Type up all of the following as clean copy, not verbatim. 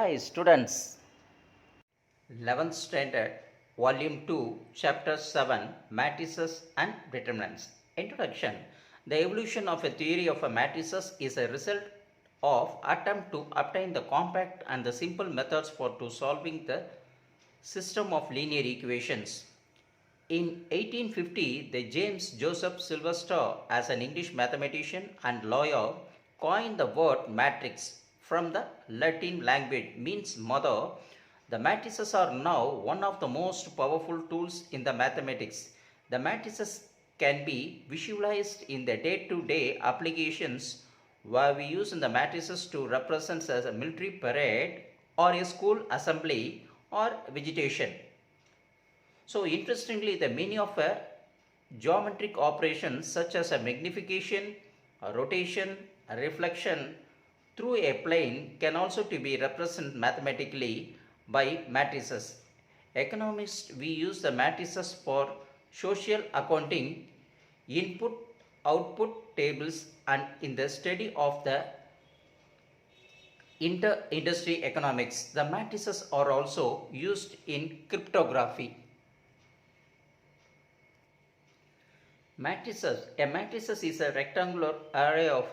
Hi students, 11th standard, volume 2, chapter 7, matrices and determinants. Introduction. The evolution of a theory of a matrices is a result of attempt to obtain the compact and the simple methods for to solving the system of linear equations. In 1850, the James Joseph Sylvester, as an English mathematician and lawyer, coined the word matrix from the Latin language means mother. The matrices are now one of the most powerful tools in the mathematics. The matrices can be visualized in the day-to-day applications where we use in the matrices to represent as a military parade or a school assembly or vegetation. So interestingly, the meaning of a geometric operations such as a magnification, a rotation, a reflection through a plane can also to be represented mathematically by matrices. Economists, we use the matrices for social accounting, input, output tables, and in the study of the inter-industry economics. The matrices are also used in cryptography. Matrices. A matrices is a rectangular array of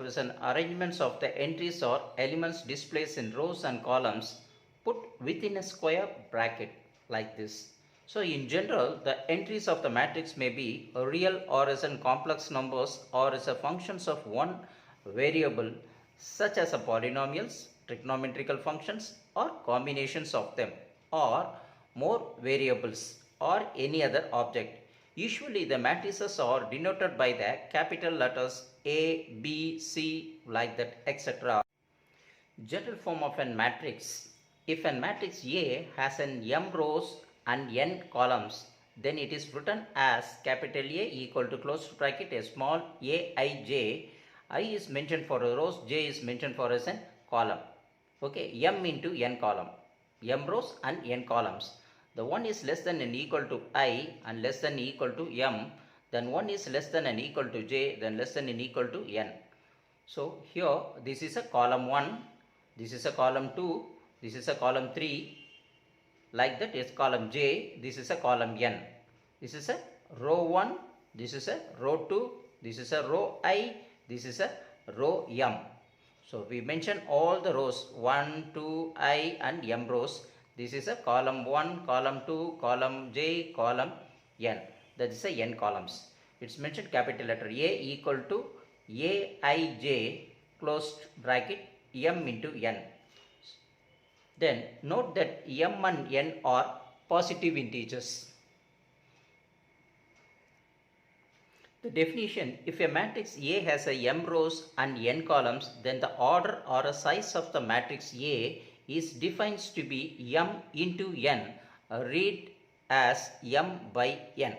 arrangements of the entries or elements displayed in rows and columns put within a square bracket like this. So in general, the entries of the matrix may be real or as in complex numbers or as a functions of one variable such as a polynomials, trigonometrical functions or combinations of them, or more variables or any other object. Usually the matrices are denoted by the capital letters A, B, C like that, etc. General form of a matrix. If a matrix A has an m rows and n columns, then it is written as capital A equal to close bracket a small aij. I is mentioned for rows, j is mentioned for as a column. Okay, m into n column, m rows and n columns. The one is less than and equal to I and less than equal to m, then one is less than and equal to j, then less than and equal to n. So here this is a column 1, this is a column 2, this is a column 3, like that is column j, this is a column n. This is a row 1, this is a row 2, this is a row I, this is a row m. So we mention all the rows 1, 2, I and m rows. This is a column 1, column 2, column j, column n. That is a n columns. It's mentioned capital letter A equal to aij closed bracket m into n. Then note that m and n are positive integers. The definition, if a matrix A has a m rows and n columns, then the order or a size of the matrix A is defined to be m into n, read as m by n.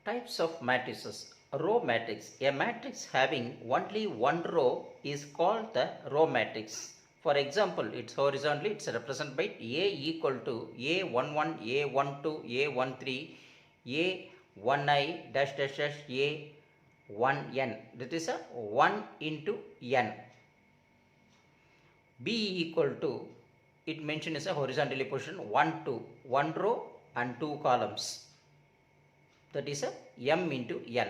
Types of matrices. Row matrix. A matrix having only one row is called the row matrix. For example, it's horizontally, it's represented by A equal to A11, A12, A13, A1i dash dash dash A1n. That is a 1 into n. B equal to, it mentioned is a horizontally position 1, 2, 1 row and 2 columns. That is a m into n.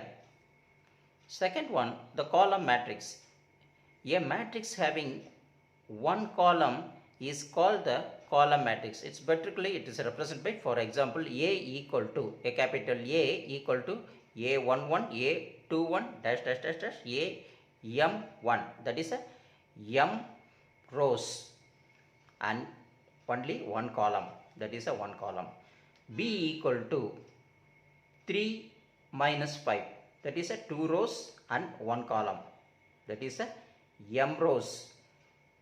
Second one, the column matrix. A matrix having one column is called the column matrix. It's particularly it is represented by, for example, A equal to a capital A equal to A11, A21 dash dash dash dash A m1. That is a m rows and only one column. That is a one column. B equal to 3 minus 5. That is a 2 rows and 1 column. That is a m rows.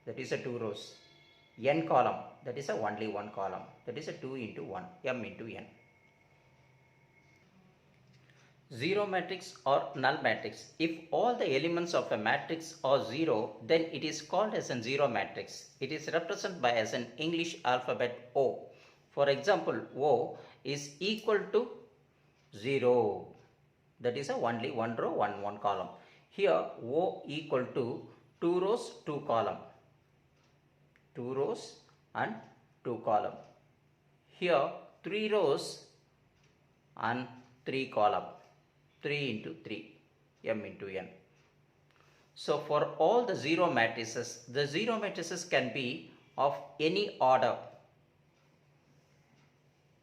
That is a 2 rows. N column. That is a only 1 column. That is a 2 into 1. M into n. Zero matrix or null matrix. If all the elements of a matrix are 0, then it is called as a zero matrix. It is represented by as an English alphabet O. For example, O is equal to 0. That is a only 1 row, 1 column. Here O equal to 2 rows, 2 column. 2 rows and 2 column. Here 3 rows and 3 column. 3 into 3, m into n. So for all the zero matrices, the zero matrices can be of any order.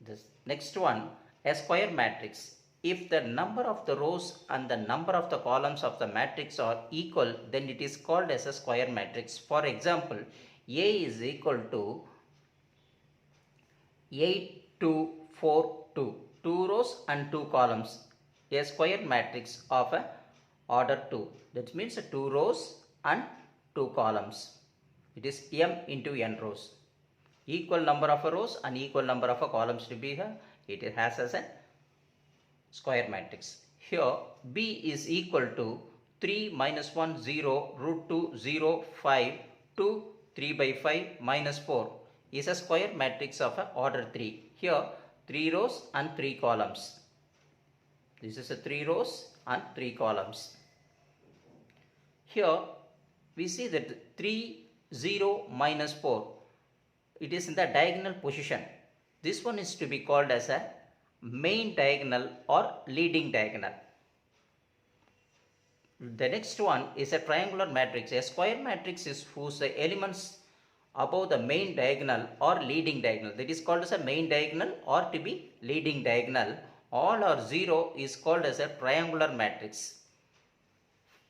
This next one, a square matrix. If the number of the rows and the number of the columns of the matrix are equal, then it is called as a square matrix. For example, A is equal to 8, 2, 4, 2. 2 rows and 2 columns. A square matrix of a order 2. That means 2 rows and 2 columns. It is m into n rows. Equal number of rows and equal number of columns to be here. It has as a square matrix. Here B is equal to 3 minus 1 0 root 2 0 5 2 3 by 5 minus 4 is a square matrix of order 3. Here 3 rows and 3 columns. This is a 3 rows and 3 columns. Here we see that 3 0 minus 4, it is in the diagonal position. This one is to be called as a main diagonal or leading diagonal. The next one is a triangular matrix. A square matrix is whose elements above the main diagonal or leading diagonal. That is called as a main diagonal or to be leading diagonal. All are 0 is called as a triangular matrix.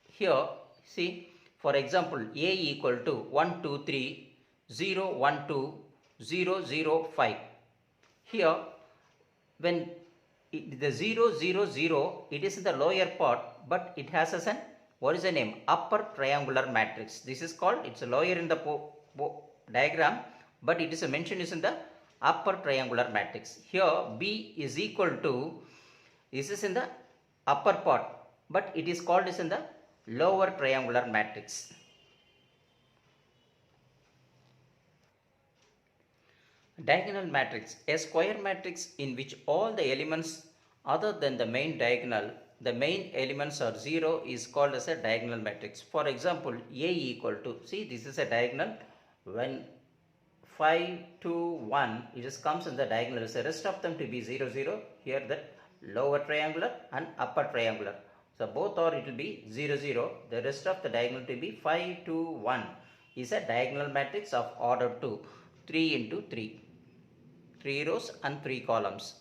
Here see, for example, A equal to 1 2 3 0 1 2 0 0 5. Here when the 0 0 0, it is in the lower part, but it has as an, what is the name, upper triangular matrix. This is called, it's lower in the diagram, but it is mentioned is in the upper triangular matrix. Here B is equal to, this is in the upper part, but it is called as in the lower triangular matrix. Diagonal matrix, a square matrix in which all the elements other than the main diagonal, the main elements are 0 is called as a diagonal matrix. For example, A equal to, see this is a diagonal, when 5 2 1, it just comes in the diagonal, so the rest of them to be 0 0, here the lower triangular and upper triangular. So both are, it will be 0 0, the rest of the diagonal to be 5 2 1 is a diagonal matrix of order 2, 3 into 3. 3 rows and 3 columns.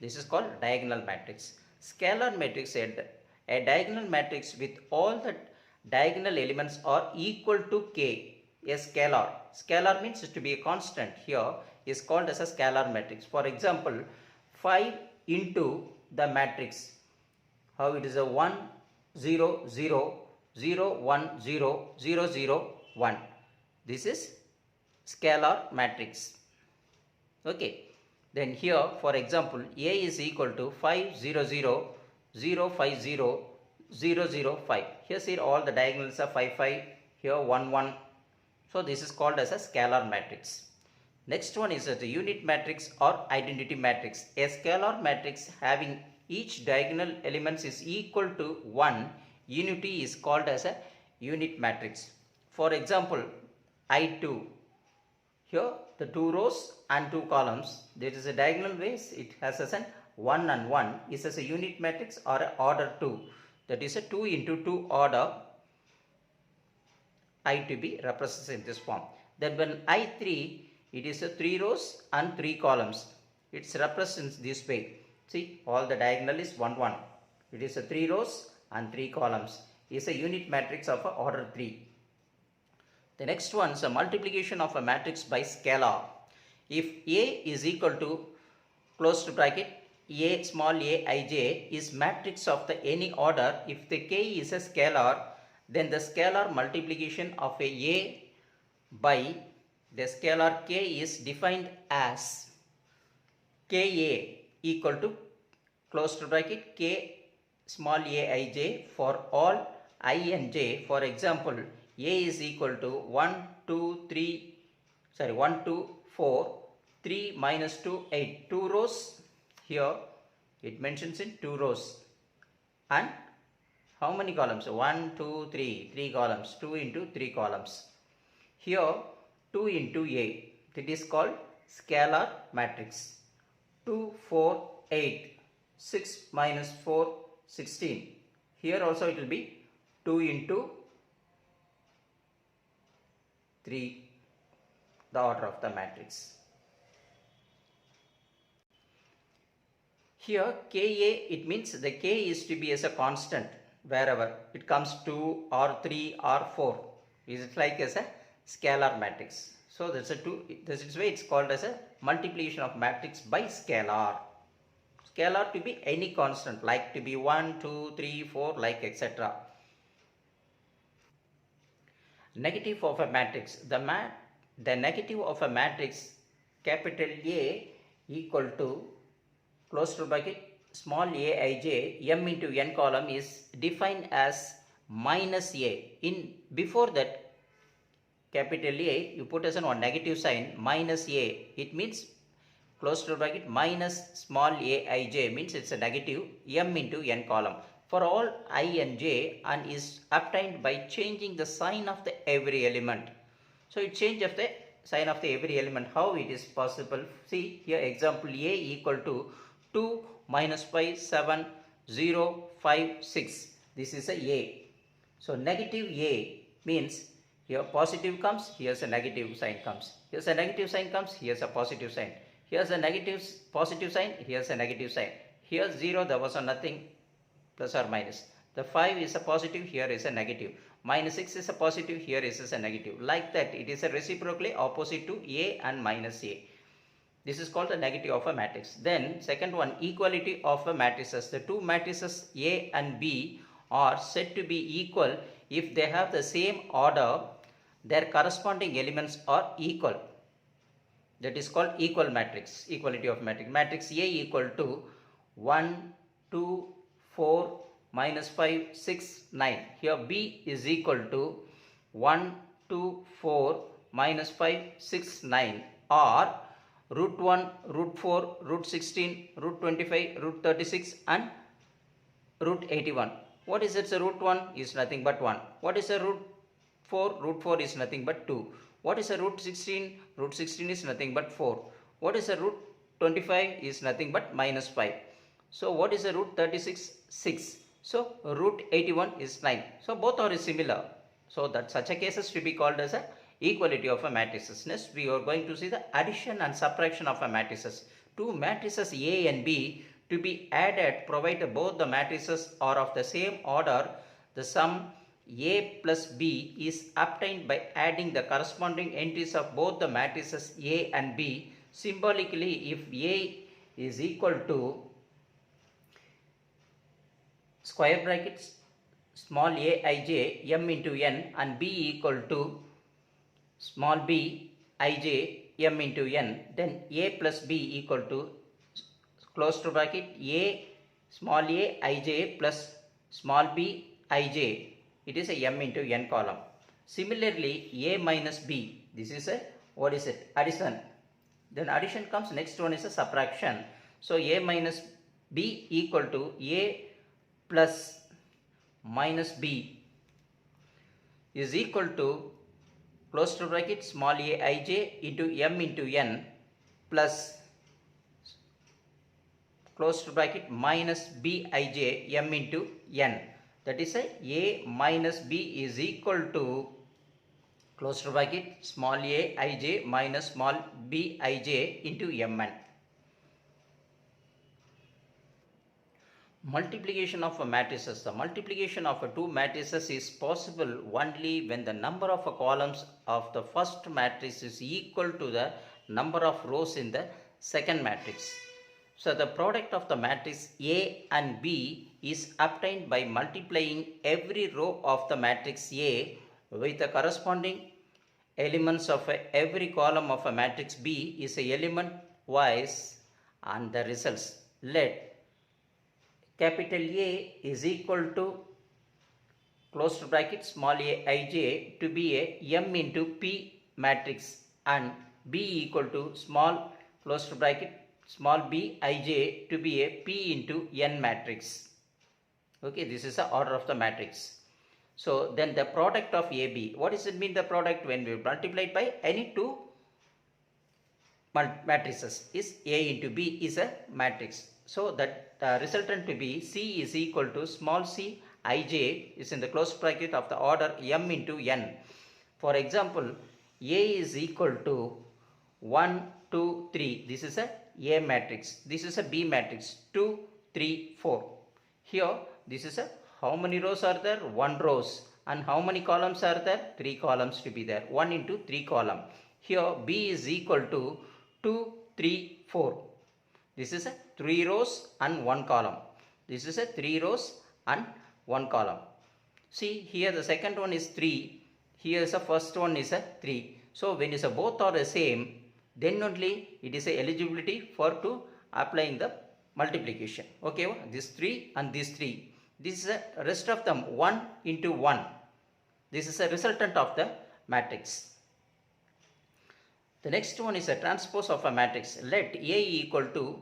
This is called diagonal matrix. Scalar matrix, a diagonal matrix with all the diagonal elements are equal to k. A scalar. Scalar means to be a constant. Here is called as a scalar matrix. For example, 5 into the matrix. How it is a 1 0 0 0 1 0 0 0 1. This is scalar matrix. Okay, then here for example A is equal to 5 0 0 0 5 0 0 0 5. Here see all the diagonals are 5 5, here 1 1. So this is called as a scalar matrix. Next one is the unit matrix or identity matrix. A scalar matrix having each diagonal elements is equal to 1, unity is called as a unit matrix. For example, I2. Here the 2 rows and 2 columns, there is a diagonal ways, it has as an 1 and 1 is as a unit matrix or a order 2. That is a 2 into 2 order I to be represented in this form. Then when I3, it is a 3 rows and 3 columns. It represents this way. See, all the diagonal is 1 1. It is a 3 rows and 3 columns. It is a unit matrix of a order 3. The next one is a multiplication of a matrix by scalar. If A is equal to, close to bracket, A small a ij is matrix of the any order, if the k is a scalar, then the scalar multiplication of a by the scalar k is defined as ka equal to, close to bracket, k small a ij for all I and j. For example, A is equal to 1 2 4 3 minus 2 8. 2 rows, here it mentions in 2 rows, and how many columns? 1 2 3, 3 columns, 2 into 3 columns. Here 2 into A. That is called scalar matrix. 2, 4, 8. 6 minus 4, 16. Here also it will be 2 into 3, the order of the matrix. Here Ka, it means the K is to be as a constant wherever it comes 2 or 3 or 4. Is it like as a scalar matrix? So that's a 2. This is why it's called as a multiplication of matrix by scalar. Scalar to be any constant, like to be 1, 2, 3, 4, like etc. Negative of a matrix. The negative of a matrix capital A equal to close to bracket small aij m into n column is defined as minus a. In before that capital A you put as one negative sign minus a. It means close to bracket minus small aij means it's a negative m into n column for all I and j and is obtained by changing the sign of the every element. So it change of the sign of the every element. How it is possible? See here example A equal to 2 minus 5 7 0 5 6. This is a A. So negative A means here positive comes, here's a negative sign comes. Here's a negative sign comes, here's a positive sign. Here's a negative positive sign, here's a negative sign. Here 0 there was a nothing, plus or minus. The 5 is a positive, here is a negative. Minus 6 is a positive, here is a negative. Like that it is a reciprocally opposite to A and minus A. This is called the negative of a matrix. Then second one, equality of a matrices. The two matrices A and B are said to be equal if they have the same order, their corresponding elements are equal. That is called equal matrix, equality of matrix. Matrix A equal to 1, 2, 4, minus 5, 6, 9. Here B is equal to 1, 2, 4, minus 5, 6, 9 or root 1, root 4, root 16, root 25, root 36 and root 81. What is it? So root 1 is nothing but 1. What is a root 4? Root 4 is nothing but 2. What is a root 16? Root 16 is nothing but 4. What is a root 25 is nothing but minus 5. So what is a root 36? 6. So root 81 is 9. So both are similar. So that such a cases to be called as a equality of a matrices. Next we are going to see the addition and subtraction of a matrices. Two matrices A and B to be added provided both the matrices are of the same order. The sum A plus B is obtained by adding the corresponding entries of both the matrices A and B. Symbolically, if A is equal to square brackets small aij m into n and B equal to small b ij m into n, then A plus B equal to close to bracket A small a ij plus small b ij. It is a m into n column. Similarly, A minus B, this is a, what is it? Addition. Then addition comes, next one is a subtraction. So A minus B equal to A plus minus B is equal to close to bracket small a ij into m into n plus close to bracket minus b ij m into n. That is a minus b is equal to close to bracket small a ij minus small b ij into mn. Multiplication of matrices. The multiplication of two matrices is possible only when the number of columns of the first matrix is equal to the number of rows in the second matrix. So the product of the matrix A and B is obtained by multiplying every row of the matrix A with the corresponding elements of every column of a matrix B is a element wise, and the results. Let capital A is equal to close to bracket small a ij to be a m into P matrix and B equal to small close to bracket small b ij to be a P into n matrix. Okay, this is the order of the matrix. So then the product of AB, what does it mean, the product? When we multiply it by any two matrices, is A into B is a matrix. So that resultant to be C is equal to small c ij is in the closed bracket of the order m into n. For example, A is equal to 1, 2, 3. This is a A matrix. This is a B matrix. 2, 3, 4. Here, this is a how many rows are there? 1 rows. And how many columns are there? 3 columns to be there. 1 into 3 column. Here, B is equal to 2, 3, 4. This is a 3 rows and 1 column. This is a 3 rows and 1 column. See, here the second one is 3. Here is the first one is a 3. So when you say both are the same, then only it is a eligibility for to applying the multiplication. Okay, this 3 and this 3. This is a rest of them 1 into 1. This is a resultant of the matrix. The next one is a transpose of a matrix. Let A equal to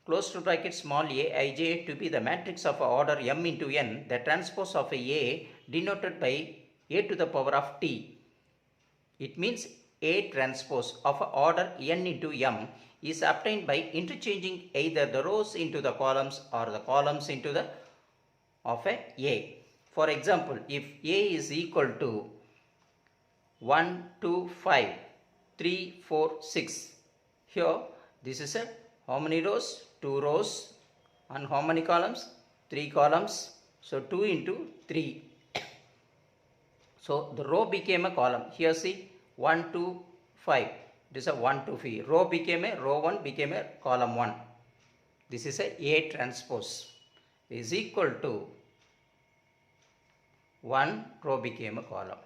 close to bracket small a ij to be the matrix of order m into n. The transpose of A denoted by a to the power of t. It means A transpose of order n into m is obtained by interchanging either the rows into the columns or the columns into the of a A. For example, if A is equal to 1, 2, 5, 3, 4, 6. Here, this is a how many rows? 2 rows. And how many columns? 3 columns. So 2 into 3. So the row became a column. Here see 1, 2, 5. This is a 1, 2, 3. Row became a row 1 became a column 1. This is a A transpose is equal to 1 row became a column.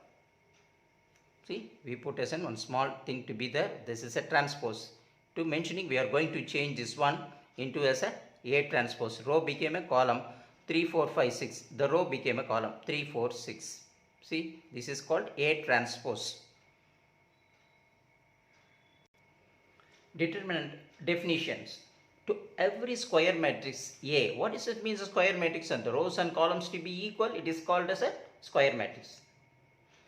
See, we put as one small thing to be there. This is a transpose. To mentioning, we are going to change this one into as a A transpose. Row became a column 3, 4, 5, 6. The row became a column 3, 4, 6. See, this is called A transpose. Determinant definitions. To every square matrix A, what does it mean, a square matrix and the rows and columns to be equal? It is called as a square matrix.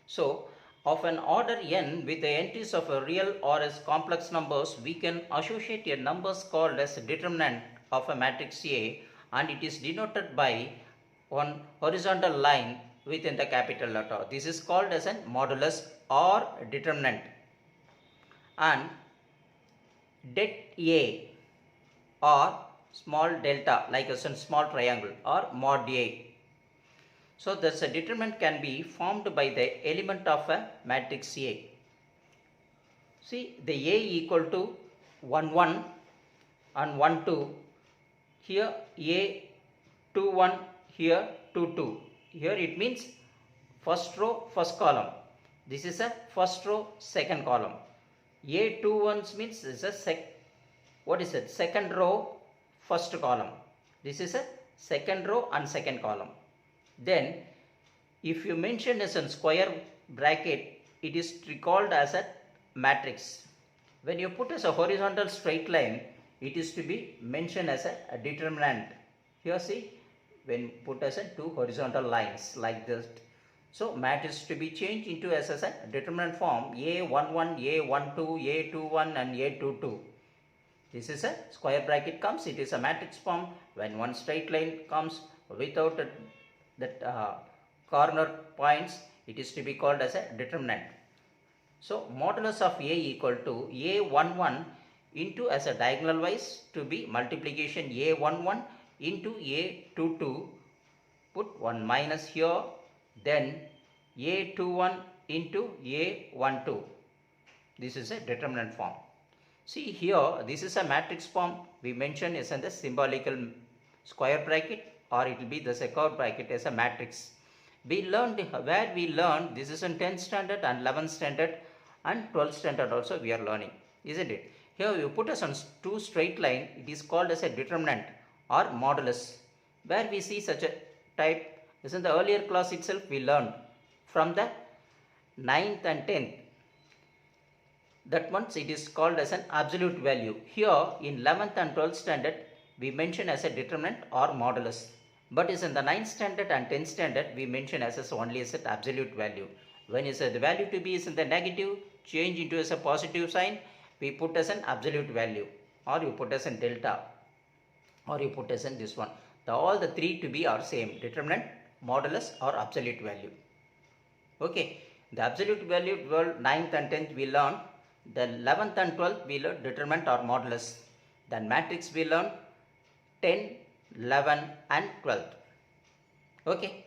So, of an order n with the entries of a real or as complex numbers, we can associate a numbers called as determinant of a matrix A, and it is denoted by one horizontal line within the capital letter. This is called as a modulus or determinant. And det A or small delta, like a small triangle, or mod A. So thus a determinant can be formed by the element of a matrix A. See, the A equal to 1, 1 and 1, 2. Here A 2, 1, here 2, 2. Here it means first row, first column. This is a first row, second column. A 2, 1 means this is a what is it? Second row, first column. This is a second row and second column. Then, if you mention as a square bracket, it is recalled as a matrix. When you put as a horizontal straight line, it is to be mentioned as a determinant. Here see, when put as a two horizontal lines like this. So, matrix to be changed into as a determinant form A11, A12, A21 and A22. This is a square bracket comes, it is a matrix form. When one straight line comes without that corner points, it is to be called as a determinant. So, modulus of A equal to A11 into as a diagonal wise to be multiplication A11 into A22. Put one minus here, then A21 into A12. This is a determinant form. See here, this is a matrix form. We mentioned is in the symbolical square bracket, or it will be the curved bracket as a matrix. We learned where we learned this is in 10th standard and 11th standard and 12th standard also we are learning, isn't it? Here you put us on two straight line, it is called as a determinant or modulus. Where we see such a type is in the earlier class itself we learned from the 9th and 10th. That once it is called as an absolute value. Here in 11th and 12th standard we mention as a determinant or modulus. But is in the 9th standard and 10th standard, we mention as only as an absolute value. When is the value to be is in the negative, change into as a positive sign, we put as an absolute value, or you put as in delta, or you put as in this one. All the three to be are same, determinant, modulus, or absolute value. Okay, the absolute value 12, 9th and 10th we learn. The 11th and 12th we learn determinant or modulus. Then matrix we learn 10, 11 and 12. Okay.